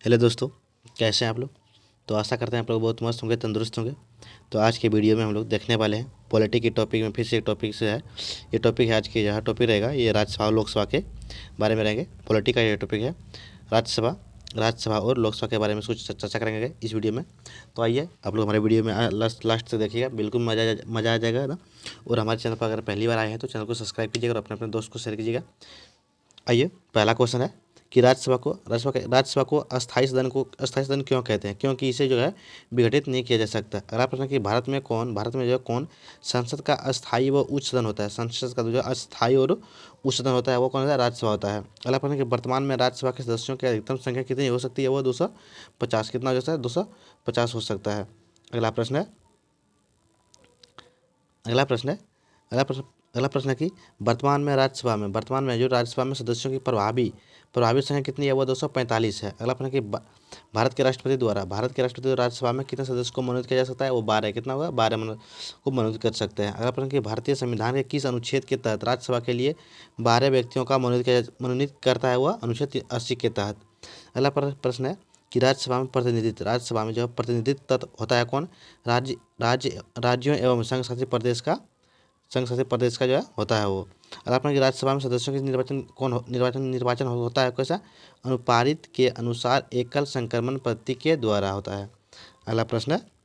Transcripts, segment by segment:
Hello दोस्तों, कैसे हैं आप लोग। तो आशा करते हैं आप लोग बहुत मस्त होंगे, तंदुरुस्त होंगे। तो आज के वीडियो में हम लोग देखने वाले हैं पॉलिटी के टॉपिक में। फिर से एक टॉपिक से है, ये टॉपिक है आज की, यह टॉपिक रहेगा ये राज्यसभा और लोकसभा के बारे में रहेंगे। पॉलिटी का ये टॉपिक है राज्यसभा राज्यसभा और लोकसभा के बारे में कुछ चर्चा करेंगे इस वीडियो में। तो आइए आप लोग हमारे वीडियो में लास्ट तक देखिएगा, बिल्कुल मज़ा आ जाएगा ना। और हमारे चैनल पर अगर पहली बार आए हैं तो चैनल को सब्सक्राइब कीजिएगा और अपने अपने दोस्त को शेयर कीजिएगा। आइए, पहला क्वेश्चन है कि राज्यसभा को अस्थायी सदन क्यों कहते हैं, क्योंकि इसे जो है विघटित नहीं किया जा सकता। अगला प्रश्न है कि भारत में जो है कौन संसद का अस्थायी व उच्च सदन होता है। संसद का जो अस्थायी और उच्च सदन होता है वो कौन होता है, राज्यसभा होता है। अगला प्रश्न है कि वर्तमान में राज्यसभा के सदस्यों की अधिकतम संख्या कितनी हो सकती है, वो 250। कितना हो सकता है, 250 हो सकता है। अगला प्रश्न है अगला प्रश्न है अगला प्रश्न अगला प्रश्न है कि वर्तमान में जो राज्यसभा में सदस्यों की प्रभावी संख्या कितनी है, वो 245 है। अगला प्रश्न है कि भारत के राष्ट्रपति द्वारा राज्यसभा में कितने सदस्य को मनोनीत किया जा सकता है, वो 12। कितना होगा, 12 को मनोनीत कर सकते हैं। अगला प्रश्न कि भारतीय संविधान के किस अनुच्छेद के तहत राज्यसभा के लिए 12 व्यक्तियों का मनोनीत करता है, वह अनुच्छेद 80 के तहत। अगला प्रश्न है कि राज्यसभा में जो है प्रतिनिधित्व तत्व होता है कौन, राज्यों एवं संघ शासित प्रदेश का जो है होता है वो। अगला प्रश्न कि राज्यसभा में सदस्यों के निर्वाचन होता है कैसा, अनुपारित के अनुसार एकल संक्रमण पद्धति के द्वारा होता है। अगला प्रश्न है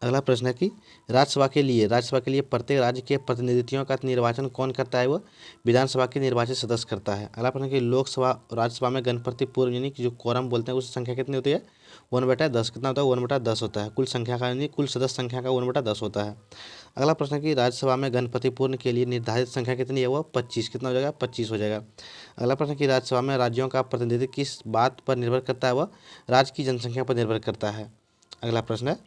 अगला प्रश्न है कि राज्यसभा के लिए प्रत्येक राज्य के प्रतिनिधियों का निर्वाचन कौन करता है, वो विधानसभा के निर्वाचित सदस्य करता है। अगला प्रश्न है कि लोकसभा राज्यसभा में गणपति पूर्व यानी कि जो कोरम बोलते हैं उसकी संख्या कितनी होती है, 1/10। कितना होता है, 1/10 होता है। कुल संख्या का यानी कुल सदस्य संख्या का 1/10 होता है। अगला प्रश्न है कि राज्यसभा में गणपति पूर्ण के लिए निर्धारित संख्या कितनी है, वो 25। कितना हो जाएगा, 25 हो जाएगा। अगला प्रश्न है कि राज्यसभा में राज्यों का प्रतिनिधित्व किस बात पर निर्भर करता है, वह राज्य की जनसंख्या पर निर्भर करता है। अगला प्रश्न है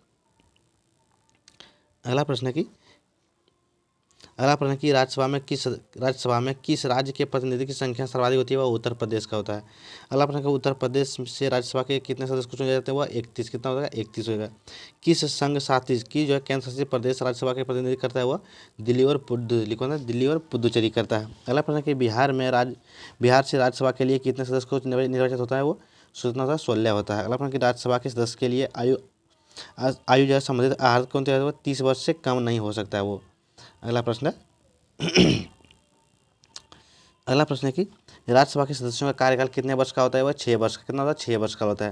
अगला प्रश्न है कि राज्यसभा में किस राज्य के प्रतिनिधि की संख्या सर्वाधिक होती है, वह उत्तर प्रदेश का होता है। अगला प्रश्न है कि उत्तर प्रदेश से राज्यसभा के कितने सदस्य को चुने जाते हैं, वह 31। कितना होगा, 31 होगा। किस संघ शासित की जो है केंद्र शासित प्रदेश राज्यसभा के प्रतिनिधि करता है, वह दिल्ली और पुदुचेरी करता है। अगला प्रश्न है कि बिहार से राज्यसभा के लिए कितने सदस्य को निर्वाचित होता है, वो सूचना होता है 16 होता है। अगला प्रश्न कि राज्यसभा के सदस्य के लिए आयु जो है संबंधित आहार कौन है, वो 30 वर्ष से कम नहीं हो सकता है वो। अगला प्रश्न है अगला प्रश्न है कि राज्यसभा के सदस्यों का कार्यकाल कितने वर्ष का होता है, वह 6 वर्ष का। कितना होता है, 6 वर्ष का होता है।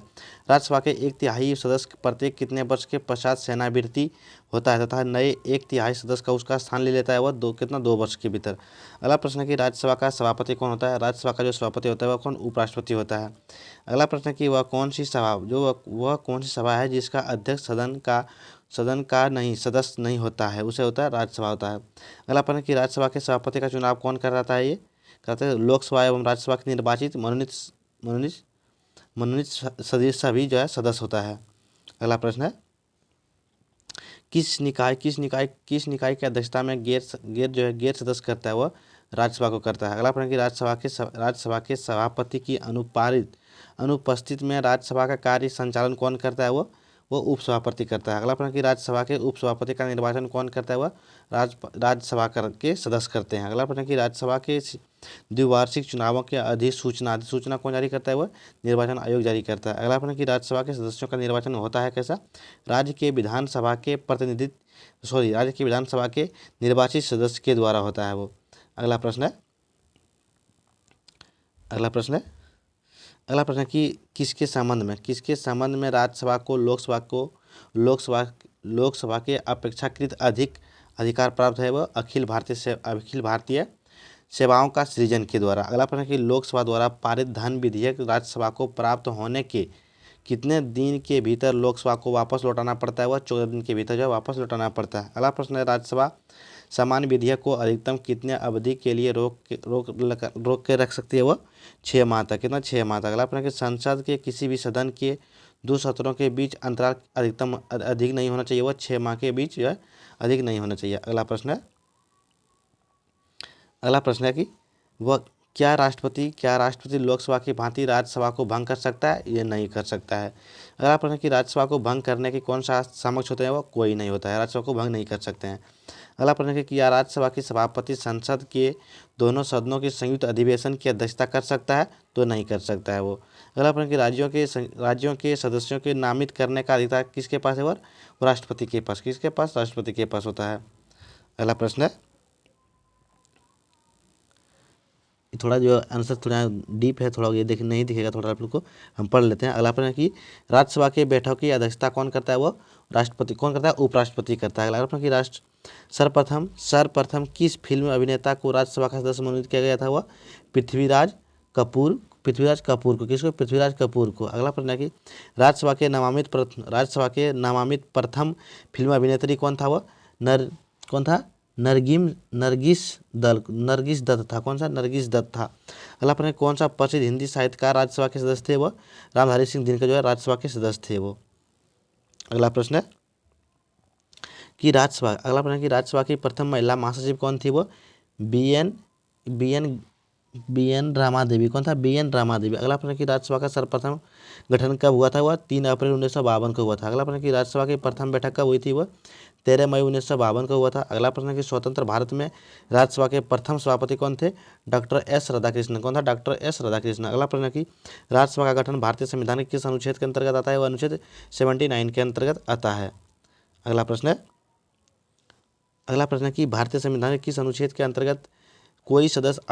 राज्यसभा के 1/3 सदस्य प्रत्येक कितने वर्ष के पश्चात सेनानिवृत्ति होता है तथा नए 1/3 सदस्य का उसका स्थान ले लेता है, वह 2 वर्ष के भीतर। अगला प्रश्न है कि राज्यसभा का सभापति कौन होता है। राज्यसभा का जो सभापति होता है वह कौन, उपराष्ट्रपति होता है। अगला प्रश्न है कि वह कौन सी सभा है जिसका अध्यक्ष सदन का नहीं सदस्य नहीं होता है, उसे होता है राज्यसभा होता है। अगला प्रश्न कि राज्यसभा के सभापति का चुनाव कौन कराता है, ये कहते हैं लोकसभा एवं राज्यसभा के निर्वाचित मनोनीत मनोनीत सभी जो है सदस्य होता है। अगला प्रश्न है किस निकाय की अध्यक्षता में गैर सदस्य करता है, वह राज्यसभा को करता है। अगला प्रश्न कि राज्यसभा के सभापति की अनुपस्थित में राज्यसभा का कार्य संचालन कौन करता है, वो उपसभापति करता है। अगला प्रश्न कि राज्यसभा के उपसभापति का निर्वाचन कौन करता है, वह राज्यसभा के सदस्य करते हैं। अगला प्रश्न कि राज्यसभा के द्विवार्षिक चुनावों की अधिसूचना कौन जारी करता है, वह निर्वाचन आयोग जारी करता है। अगला प्रश्न कि राज्यसभा के सदस्यों का निर्वाचन होता है कैसा, राज्य के विधानसभा के निर्वाचित सदस्य के द्वारा होता है वो। अगला प्रश्न है अगला प्रश्न है अगला प्रश्न है कि किसके संबंध में राज्यसभा को लोकसभा के अपेक्षाकृत अधिक अधिकार प्राप्त है, वह अखिल भारतीय सेवाओं का सृजन के द्वारा। अगला प्रश्न है कि लोकसभा द्वारा पारित धन विधेयक राज्यसभा को प्राप्त होने के कितने दिन के भीतर लोकसभा को वापस लौटाना पड़ता है, वह 14 दिन के भीतर जो है वापस लौटाना पड़ता है। अगला प्रश्न है राज्यसभा सामान्य विधेयक को अधिकतम कितने अवधि के लिए रोक के रख सकती है, वह 6 माह तक। कितना, 6 माह तक। अगला प्रश्न है कि संसद के किसी भी सदन के 2 सत्रों के बीच अंतराल अधिकतम अधिक नहीं होना चाहिए, वह 6 माह के बीच जो है अधिक नहीं होना चाहिए। अगला प्रश्न है कि वह क्या राष्ट्रपति लोकसभा की भांति राज्यसभा को भंग कर सकता है? ये नहीं कर सकता है। अगला प्रश्न कि राज्यसभा को भंग करने के कौन सा सामक्ष होते हैं? वो कोई नहीं होता है, राज्यसभा को भंग नहीं कर सकते हैं। अगला प्रश्न है कि क्या राज्यसभा की सभापति संसद के दोनों सदनों के संयुक्त अधिवेशन की अध्यक्षता कर सकता है? तो नहीं कर सकता है वो। अगला प्रश्न कि राज्यों के सदस्यों के नामित करने का अधिकार किसके पास है? वो राष्ट्रपति के पास। किसके पास? राष्ट्रपति के पास होता है। अगला प्रश्न है, थोड़ा जो आंसर थोड़ा डीप है, थोड़ा ये नहीं दिखेगा, थोड़ा आप लोग को हम पढ़ लेते हैं। अगला प्रश्न है कि राज्यसभा के बैठक की अध्यक्षता कौन करता है? वो राष्ट्रपति। कौन करता है? उपराष्ट्रपति करता है। अगला प्रश्न कि सर्वप्रथम किस फिल्म अभिनेता को राज्यसभा का सदस्य मनोनीत किया गया था? वह पृथ्वीराज कपूर को। किसको? पृथ्वीराज कपूर को। अगला प्रश्न है कि राज्यसभा के नामांकित प्रथम फिल्म अभिनेत्री कौन था? वह कौन था? नरगिस दत्त था। कौन सा? नरगिस दत्त था। अगला प्रश्न, कौन सा प्रसिद्ध हिंदी साहित्यकार राज्यसभा के सदस्य थे? वो रामधारी सिंह दिनकर जो है राज्यसभा के सदस्य थे वो। अगला प्रश्न है कि राज्यसभा की प्रथम महिला महासचिव कौन थी? वो बी एन रामा देवी। कौन था? बी एन रामा देवी। अगला प्रश्न कि राज्यसभा का सर्वप्रथम गठन कब हुआ था? वह 3 अप्रैल 1952 को हुआ था। अगला प्रश्न कि राज्यसभा की प्रथम बैठक कब हुई थी? वह 13 मई 1952 को हुआ था। अगला प्रश्न कि स्वतंत्र भारत में राज्यसभा के प्रथम सभापति कौन थे? Doctor S Radhakrishnan. कौन था? Doctor S Radhakrishnan. अगला प्रश्न कि राज्यसभा का गठन भारतीय संविधान के किस अनुच्छेद के अंतर्गत आता है? वह अनुच्छेद 79 के अंतर्गत आता है। अगला प्रश्न है कि भारतीय संविधान के किस अनुच्छेद के अंतर्गत कोई सदस्य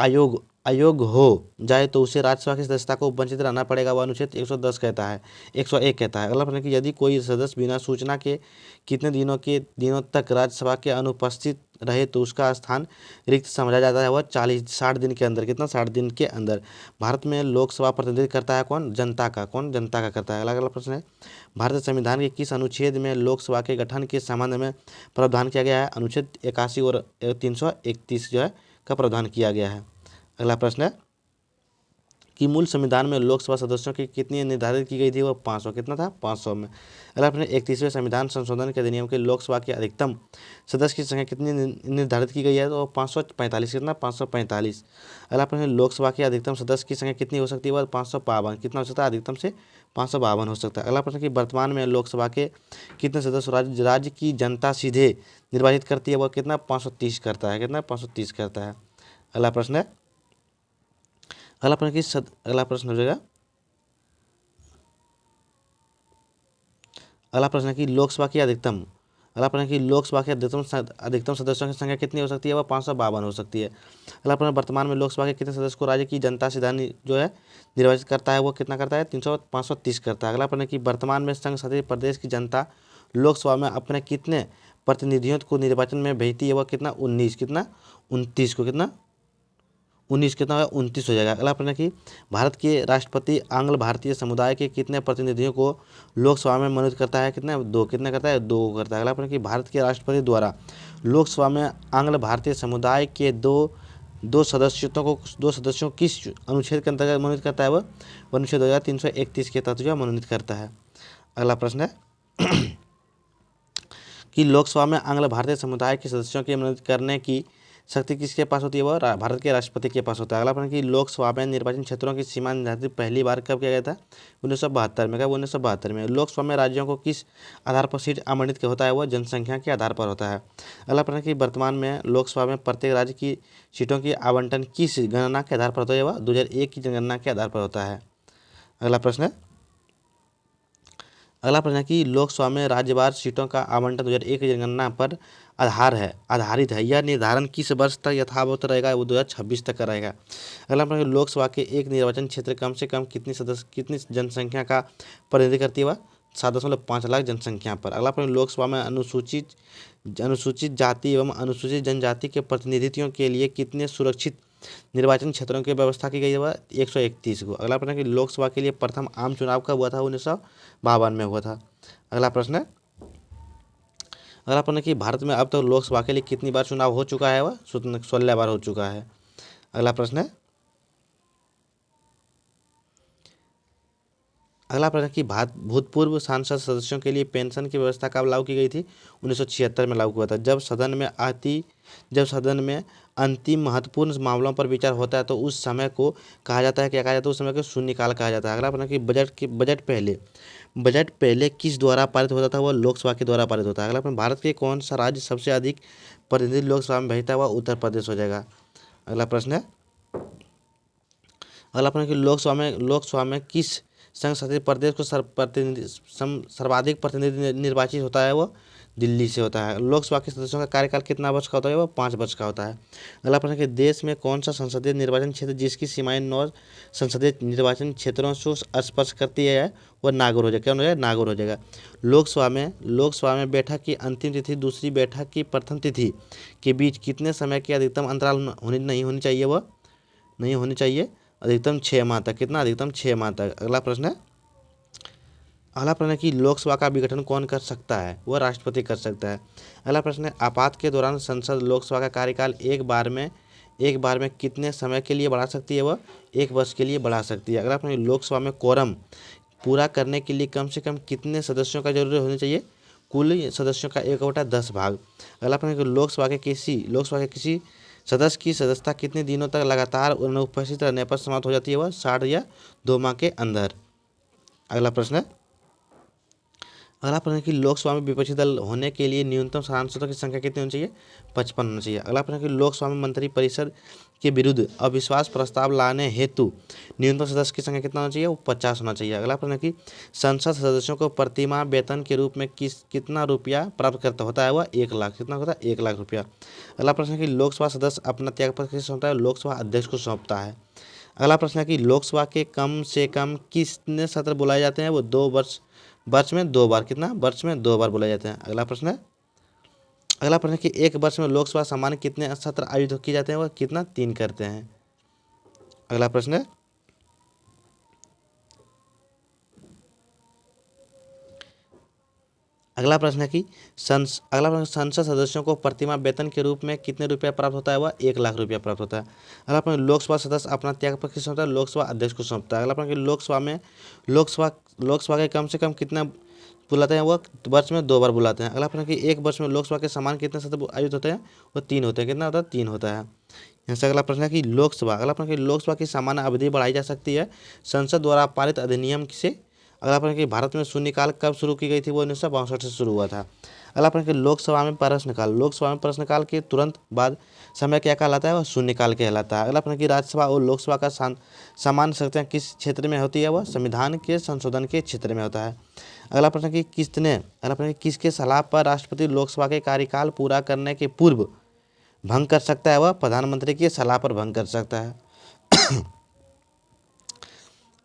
अयोग्य हो जाए तो उसे राज्यसभा की सदस्यता को वंचित रहना पड़ेगा? वह अनुच्छेद 110 कहता है, 101 कहता है। अगला प्रश्न कि यदि कोई सदस्य बिना सूचना के कितने दिनों तक राज्यसभा के अनुपस्थित रहे तो उसका स्थान रिक्त समझा जाता है? वह 60 दिन के अंदर। कितना? 60 दिन के अंदर। भारत में लोकसभा प्रतिनिधित्व करता है कौन? जनता का। कौन? जनता का करता है। अगला प्रश्न है, भारतीय संविधान के किस अनुच्छेद में लोकसभा के गठन के संबंध में प्रावधान किया गया है? अनुच्छेद 81 और 331 जो है का प्रावधान किया गया है। अगला प्रश्न है कि मूल संविधान में लोकसभा सदस्यों की कितनी निर्धारित की गई थी? वो 500। कितना था? 500 में। अगला प्रश्न, 31वें संविधान संशोधन के अधिनियम के लोकसभा के अधिकतम सदस्य की संख्या कितनी निर्धारित की गई है? तो 545। कितना? 545। अगला प्रश्न, लोकसभा के अधिकतम सदस्य की संख्या कितनी हो सकती है? वह 552। कितना हो सकता है? अधिकतम से 552 हो सकता है। अगला प्रश्न कि वर्तमान में लोकसभा के कितने सदस्य राज्य की जनता सीधे निर्वाचित करती है? वह कितना? 530 करता है। कितना? 530 करता है। अगला प्रश्न है, अगला प्रश्न हो जाएगा, अगला प्रश्न है कि लोकसभा की अधिकतम अधिकतम सदस्यों की संख्या कितनी हो सकती है? वह 552 हो सकती है। अगला प्रश्न, वर्तमान में लोकसभा के कितने सदस्य को राज्य की जनता सीधा जो है निर्वाचित करता है? वो कितना करता है? 530 करता है। अगला प्रश्न कि वर्तमान में संघ शासित प्रदेश की जनता लोकसभा में अपने कितने प्रतिनिधियों को निर्वाचन में भेजती है? वह कितना? 19। कितना? 29 को। कितना? 19। कितना होगा? 29 हो जाएगा। अगला प्रश्न कि भारत के राष्ट्रपति आंग्ल भारतीय समुदाय के कितने प्रतिनिधियों को लोकसभा में मनोनीत करता है? कितने? 2। कितना करता है? 2 करता है। अगला प्रश्न कि भारत के राष्ट्रपति द्वारा लोकसभा में आंग्ल भारतीय समुदाय के दो सदस्यों किस अनुच्छेद के अंतर्गत मनोनीत करता है? वह अनुच्छेद 331 के तहत जो मनोनीत करता है। अगला प्रश्न है कि लोकसभा में आंग्ल भारतीय समुदाय के सदस्यों के मनोनीत करने की शक्ति किसके पास होती है? वह भारत के राष्ट्रपति के पास होता है। अगला प्रश्न कि लोकसभा में निर्वाचन क्षेत्रों की सीमा निर्धारित पहली बार कब किया गया था? 1972 में। कब? 1972 में। लोकसभा में राज्यों को किस आधार पर सीट आवंटित होता है? वह जनसंख्या के आधार पर होता है। अगला प्रश्न कि वर्तमान में लोकसभा में प्रत्येक राज्य की सीटों की आवंटन किस गणना के आधार पर होता है? वह 2001 की जनगणना के आधार पर होता है। अगला प्रश्न है कि लोकसभा में राज्यवार सीटों का आवंटन 2001 की जनगणना पर आधारित है। यह निर्धारण किस वर्ष तक यथावत रहेगा? वो 2026 तक का रहेगा। अगला प्रश्न, लोकसभा के एक निर्वाचन क्षेत्र कम से कम कितनी जनसंख्या का प्रतिनिधित्व करती है? वह 7.5 लाख जनसंख्या पर। अगला प्रश्न, लोकसभा में अनुसूचित जाति एवं अनुसूचित जनजाति के प्रतिनिधित्व के लिए कितने सुरक्षित निर्वाचन क्षेत्रों की व्यवस्था की गई है? वह 131 को। अगला प्रश्न कि लोकसभा के लिए प्रथम आम चुनाव कब हुआ था? 1952 में हुआ था। अगला प्रश्न कि भारत में अब तक लोकसभा के लिए कितनी बार चुनाव हो चुका है? वह 16 बार हो चुका है। अगला प्रश्न कि भूतपूर्व सांसद सदस्यों के लिए पेंशन की व्यवस्था कब लागू की गई थी? 1976 में लागू हुआ था। जब सदन में अंतिम महत्वपूर्ण मामलों पर विचार होता है तो उस समय को कहा जाता है, क्या कहा जाता है? उस समय को शून्यकाल कहा जाता है। अगला प्रश्न कि बजट पहले किस द्वारा पारित होता था? वह लोकसभा के द्वारा पारित होता है। अगला प्रश्न, भारत के कौन सा राज्य सबसे अधिक प्रतिनिधि लोकसभा में भेजता है? वह उत्तर प्रदेश हो जाएगा। अगला प्रश्न है, अगला प्रश्न कि लोकसभा में किस संघ-शासित प्रदेश को सर्वाधिक प्रतिनिधि निर्वाचित होता है? वह दिल्ली से होता है। लोकसभा के सदस्यों का कार्यकाल कितना वर्ष का होता है? वह 5 वर्ष का होता है। अगला प्रश्न कि देश में कौन सा संसदीय निर्वाचन क्षेत्र जिसकी सीमाएं 9 संसदीय निर्वाचन क्षेत्रों से स्पर्श करती है? वह नागौर हो जाएगा। क्या हो जाएगा? नागौर हो जाएगा। लोकसभा में बैठक की अंतिम तिथि दूसरी बैठक की प्रथम तिथि के बीच कितने समय की अधिकतम अंतराल नहीं होनी चाहिए? वह नहीं होनी चाहिए, अधिकतम 6 माह तक। कितना? अधिकतम 6 माह तक। अगला प्रश्न है कि लोकसभा का विघटन कौन कर सकता है? वह राष्ट्रपति कर सकता है। अगला प्रश्न है, आपात के दौरान संसद लोकसभा का कार्यकाल एक बार में कितने समय के लिए बढ़ा सकती है? वह 1 वर्ष के लिए बढ़ा सकती है। अगला प्रश्न, लोकसभा में कोरम पूरा करने के लिए कम से कम कितने सदस्यों का जरूरत होनी चाहिए? कुल सदस्यों का 1/10 भाग। अगला प्रश्न, लोकसभा के किसी सदस्य की सदस्यता कितने दिनों तक लगातार अनुपस्थित रहने पर समाप्त हो जाती है? वह 60 या 2 माह के अंदर। अगला प्रश्न है कि लोकसभा में विपक्षी दल होने के लिए न्यूनतम सांसदों की संख्या कितनी होनी चाहिए? 55 होनी चाहिए। अगला प्रश्न है कि लोकसभा में मंत्रिपरिषद के विरुद्ध अविश्वास प्रस्ताव लाने हेतु न्यूनतम सदस्य की संख्या कितना होना चाहिए? वो 50 होना चाहिए। अगला प्रश्न है कि संसद सदस्यों को प्रतिमाह वेतन के रूप में कितना रुपया प्राप्त करता होता है? वह 1 लाख। कितना होता है? 1 लाख रुपया। अगला प्रश्न है कि लोकसभा सदस्य अपना त्यागपत्र किसे सौंपता है? लोकसभा अध्यक्ष को सौंपता है। अगला प्रश्न है कि लोकसभा के कम से कम कितने सत्र बुलाए जाते हैं? वो 2 वर्ष में 2 बार। कितना? वर्ष में 2 बार बुलाए जाते हैं। अगला प्रश्न है कि एक वर्ष में लोकसभा सामान्य कितने सत्र आयोजित किए जाते हैं? वह कितना? 3 करते हैं। अगला प्रश्न है, कि संसद सदस्यों को प्रतिमाह वेतन के रूप में कितने रुपया प्राप्त होता है? वह 1 लाख रुपया प्राप्त होता है। अगला प्रश्न, लोकसभा सदस्य अपना त्यागपत्र किसे सौंपता है? लोकसभा अध्यक्ष को सौंपता है। अगला प्रश्न, लोकसभा के कम से कम कितना बुलाते हैं? वह वर्ष में 2 बार बुलाते हैं। अगला प्रश्न कि एक वर्ष में लोकसभा के समान कितने सत्र आयोजित होते हैं? वो 3 होते हैं। कितना होता है? 3 होता है। यहाँ से अगला प्रश्न है कि लोकसभा की सामान्य अवधि बढ़ाई जा सकती है संसद द्वारा पारित अधिनियम से। अगला प्रश्न कि भारत में शून्यकाल कब शुरू की गई थी? वो 1962 से शुरू हुआ था। अगला प्रश्न कि लोकसभा में प्रश्नकाल के तुरंत बाद समय क्या कहलाता है? वह शून्यकाल कहलाता है। अगला प्रश्न कि राज्यसभा और लोकसभा का सामान्य शक्तियाँ किस क्षेत्र में होती है? वह संविधान के संशोधन के क्षेत्र में होता है। अगला प्रश्न कि किसके सलाह पर राष्ट्रपति लोकसभा के कार्यकाल पूरा करने के पूर्व भंग कर सकता है? वह प्रधानमंत्री की सलाह पर भंग कर सकता है।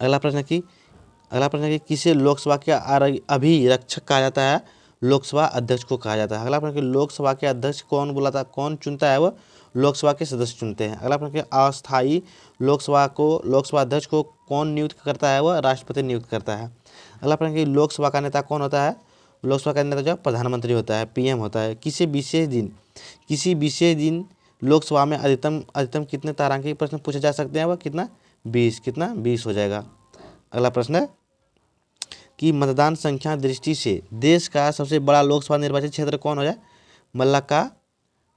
अगला प्रश्न कि किसे लोकसभा के अभिरक्षक कहा जाता है? लोकसभा अध्यक्ष को कहा जाता है। अगला प्रश्न कि लोकसभा के अध्यक्ष कौन चुनता है? वह लोकसभा के सदस्य चुनते हैं। अगला प्रश्न कि अस्थायी लोकसभा अध्यक्ष को कौन नियुक्त करता है? वह राष्ट्रपति नियुक्त करता है। अगला प्रश्न कि लोकसभा का नेता कौन होता है? लोकसभा का नेता जो प्रधानमंत्री होता है, पीएम होता है। किसी विशेष दिन लोकसभा में अधिकतम कितने तारांकित प्रश्न पूछे जा सकते हैं? वह कितना? 20। कितना? 20 हो जाएगा। अगला प्रश्न है कि मतदान संख्या दृष्टि से देश का सबसे बड़ा लोकसभा निर्वाचित क्षेत्र कौन हो जाए?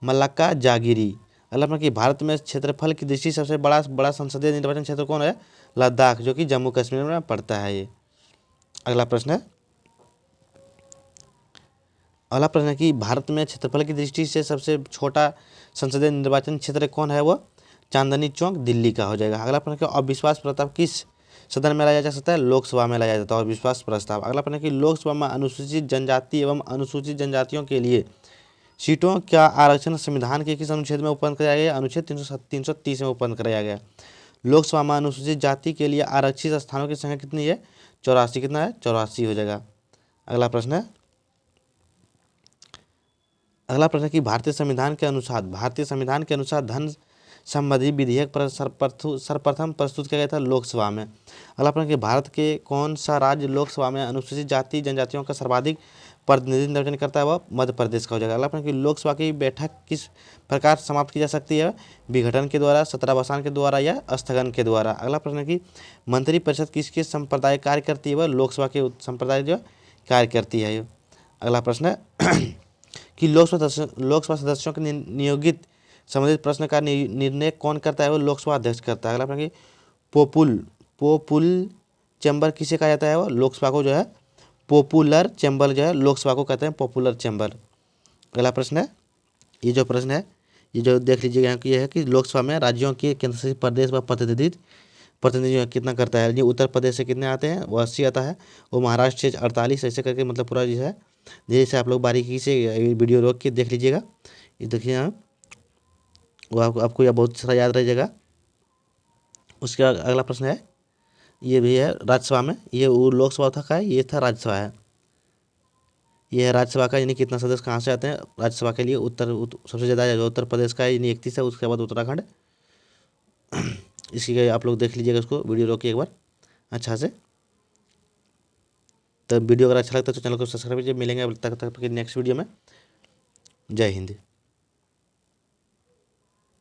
मल्लाक्का जागीरी। अगला प्रश्न कि भारत में क्षेत्रफल की दृष्टि से सबसे बड़ा संसदीय निर्वाचन क्षेत्र कौन है? लद्दाख, जो कि जम्मू कश्मीर में पड़ता है ये। अगला प्रश्न है कि भारत में क्षेत्रफल की दृष्टि से सबसे छोटा संसदीय निर्वाचन क्षेत्र कौन है? वह चांदनी चौक, दिल्ली का हो जाएगा। अगला प्रश्न है अविश्वास प्रस्ताव किस सदन में लाया जा सकता है? लोकसभा में लाया जाता है अविश्वास प्रस्ताव। अगला प्रश्न है कि लोकसभा में अनुसूचित जनजाति एवं अनुसूचित जनजातियों के लिए सीटों का आरक्षण संविधान के किस अनुच्छेद में उत्पन्न कराया गया? अनुच्छेद 330 में उत्पन्न कराया गया। लोकसभा में अनुसूचित जाति के लिए आरक्षित स्थानों की संख्या कितनी है? 84। कितना है? 84 हो जाएगा। अगला प्रश्न है कि भारतीय संविधान के अनुसार धन संबंधी विधेयक पर सर्वप्रथम प्रस्तुत किया गया था लोकसभा में। अगला प्रश्न कि भारत के कौन सा राज्य लोकसभा में अनुसूचित जाति जनजातियों का सर्वाधिक प्रतिनिधि निर्वाचन करता है वह मध्य प्रदेश का हो जाएगा। अगला प्रश्न कि लोकसभा की बैठक किस प्रकार समाप्त की जा सकती है, विघटन के द्वारा, सत्रावसान के द्वारा या स्थगन के द्वारा। अगला प्रश्न है कि मंत्रिपरिषद किसके संप्रदाय कार्य करती है, वह लोकसभा के संप्रदाय जो कार्य करती है। अगला प्रश्न है कि लोकसभा सदस्यों के नियोगित संबंधित प्रश्न का निर्णय कौन करता है, वो लोकसभा अध्यक्ष करता है। अगला प्रश्न कि पोपुल चैम्बर किसे कहा जाता है, वो लोकसभा को जो है पॉपुलर चैम्बर जो है लोकसभा को कहते हैं पॉपुलर चैम्बर। अगला प्रश्न है, ये जो प्रश्न है ये जो देख लीजिएगा यहाँ की ये है कि लोकसभा में राज्यों के केंद्र शासित प्रदेश व प्रतिनिधि कितना करता है। ये उत्तर प्रदेश से कितने आते हैं, वो 80 आता है, वो महाराष्ट्र से 48, ऐसे करके मतलब पूरा जो है जैसे आप लोग बारीकी से वीडियो रोक के देख लीजिएगा। ये देखिए यहाँ वो आपको यह बहुत सारा याद रह जाएगा। उसके अगला प्रश्न है, ये भी है राज्यसभा में, ये वो लोकसभा था का, ये था राज्यसभा है। ये है राज्यसभा का, यानी कितना सदस्य कहाँ से आते हैं राज्यसभा के लिए। सबसे ज़्यादा जो उत्तर प्रदेश का है, यानी 31 है, उसके बाद उत्तराखंड। इसकी आप लोग देख लीजिएगा, उसको वीडियो रोकिए एक बार अच्छा से। तो वीडियो अगर अच्छा लगता है तो चैनल को सब्सक्राइब कीजिए। मिलेंगे तक नेक्स्ट वीडियो में। जय हिंद।